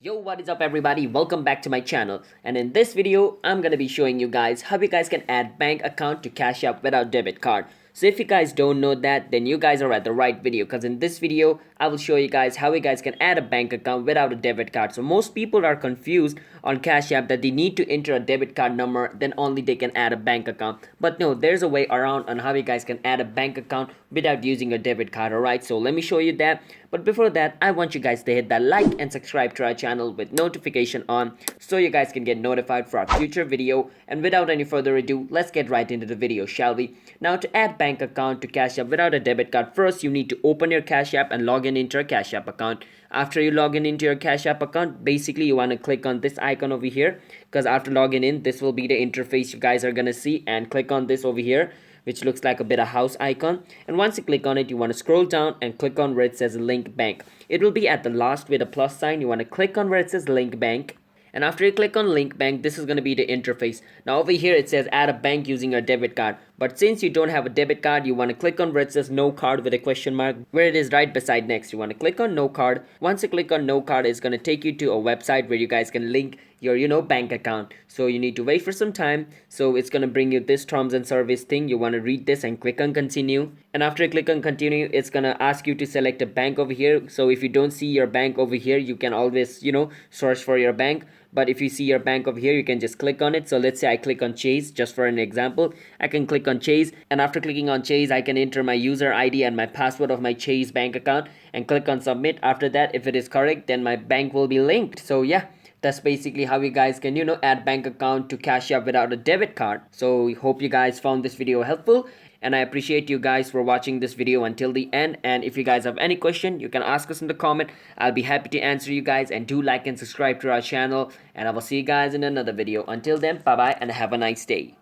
Yo, what is up everybody? Welcome back to my channel, and in this video I'm gonna be showing you guys how you guys can add bank account to Cash App without debit card. So if you guys don't know that, then you guys are at the right video, because in this video I will show you guys how you guys can add a bank account without a debit card. So most people are confused on Cash App that they need to enter a debit card number, then only they can add a bank account. But no, there's a way around on how you guys can add a bank account without using a debit card. Alright, so let me show you that. But before that, I want you guys to hit that like and subscribe to our channel with notification on, so you guys can get notified for our future video. And without any further ado, let's get right into the video, shall we? Now, to add bank account to Cash App without a debit card, first you need to open your Cash App and log in into your Cash App account. After you log in into your Cash App account, basically you want to click on this icon over here, because after logging in, this will be the interface you guys are gonna see, and click on this over here, which looks like a bit of house icon. And once you click on it, you want to scroll down and click on where it says link bank. It will be at the last with a plus sign. You want to click on where it says link bank, and after you click on link bank, this is going to be the interface. Now over here it says add a bank using your debit card, but since you don't have a debit card, you want to click on where it says no card with a question mark, where it is right beside next. You want to click on no card. Once you click on no card, it's going to take you to a website where you guys can link your bank account. So you need to wait for some time. So it's going to bring you this terms and service thing. You want to read this and click on continue, and after you click on continue, it's going to ask you to select a bank over here. So if you don't see your bank over here, you can always search for your bank. But if you see your bank over here, you can just click on it. So let's say I click on Chase, just for an example. I can click on Chase, and after clicking on Chase, I can enter my user ID and my password of my Chase bank account and click on submit. After that, if it is correct, then my bank will be linked. So yeah, that's basically how you guys can add bank account to Cash App without a debit card. So we hope you guys found this video helpful, and I appreciate you guys for watching this video until the end. And if you guys have any question, you can ask us in the comment. I'll be happy to answer you guys. And do like and subscribe to our channel, and I will see you guys in another video. Until then, bye bye and have a nice day.